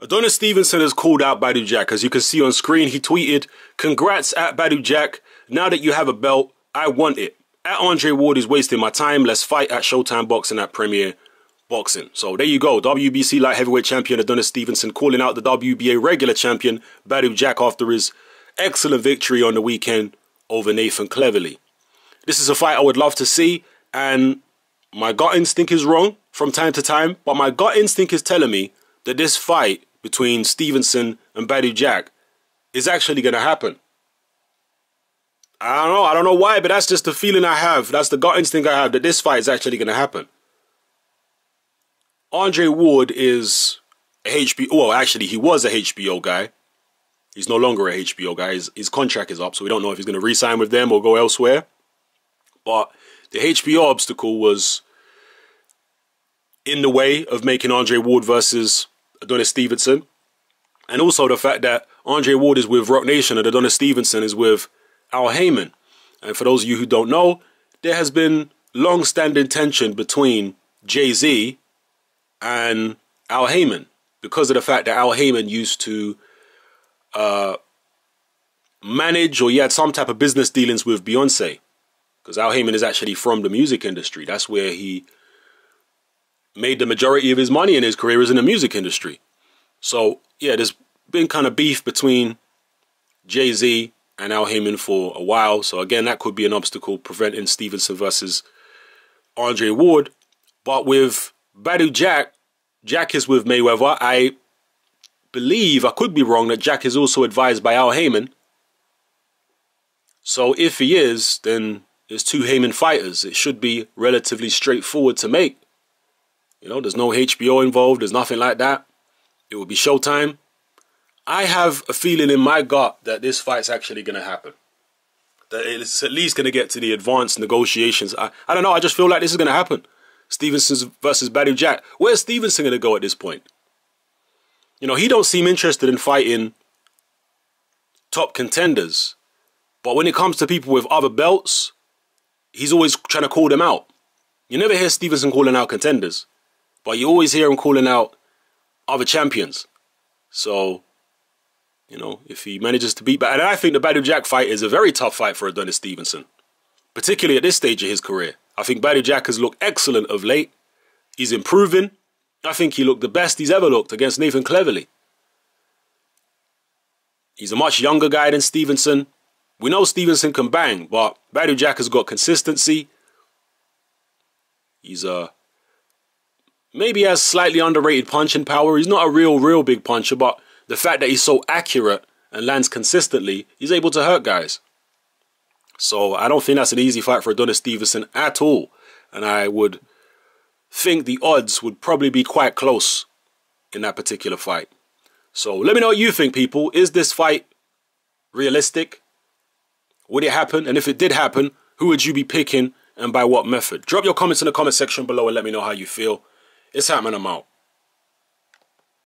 Adonis Stevenson has called out Badou Jack. As you can see on screen, he tweeted, "Congrats at Badou Jack. Now that you have a belt, I want it. At Andre Ward is wasting my time. Let's fight at Showtime Boxing at Premier Boxing." So there you go. WBC light heavyweight champion Adonis Stevenson calling out the WBA regular champion Badou Jack after his excellent victory on the weekend over Nathan Cleverly. This is a fight I would love to see, and my gut instinct is wrong from time to time, but my gut instinct is telling me that this fight between Stevenson and Badou Jack is actually going to happen. I don't know why, but that's just the feeling I have. That's the gut instinct I have, that this fight is actually going to happen. Andre Ward is a HBO, well, actually, he was a HBO guy. He's no longer a HBO guy. His contract is up, so we don't know if he's going to re-sign with them or go elsewhere. But the HBO obstacle was in the way of making Andre Ward versus Adonis Stevenson. And also the fact that Andre Ward is with Rock Nation and Adonis Stevenson is with Al Heyman. And for those of you who don't know, there has been long-standing tension between Jay-Z and Al Heyman because of the fact that Al Heyman used to manage, or he had some type of business dealings with Beyonce. Because Al Heyman is actually from the music industry. That's where he made the majority of his money in his career, is in the music industry. So, yeah, there's been kind of beef between Jay-Z and Al Heyman for a while. So, again, that could be an obstacle preventing Stevenson versus Andre Ward. But with Badou Jack, Jack is with Mayweather. I believe, I could be wrong, that Jack is also advised by Al Heyman. So, if he is, then there's two Heyman fighters. It should be relatively straightforward to make. You know, there's no HBO involved. There's nothing like that. It will be Showtime. I have a feeling in my gut that this fight's actually going to happen. That it's at least going to get to the advanced negotiations. I don't know. I just feel like this is going to happen. Stevenson versus Badou Jack. Where's Stevenson going to go at this point? You know, he don't seem interested in fighting top contenders. But when it comes to people with other belts, he's always trying to call them out. You never hear Stevenson calling out contenders, but you always hear him calling out other champions. So, you know, if he manages to beat... And I think the Badou Jack fight is a very tough fight for Adonis Stevenson, particularly at this stage of his career. I think Badou Jack has looked excellent of late. He's improving. I think he looked the best he's ever looked against Nathan Cleverly. He's a much younger guy than Stevenson. We know Stevenson can bang, but Badou Jack has got consistency. He's maybe has slightly underrated punching power. He's not a real big puncher, but the fact that he's so accurate and lands consistently, he's able to hurt guys. So I don't think that's an easy fight for Adonis Stevenson at all. And I would think the odds would probably be quite close in that particular fight. So let me know what you think, people. Is this fight realistic? Would it happen? And if it did happen, who would you be picking and by what method? Drop your comments in the comment section below and let me know how you feel. It's happening. I'm out.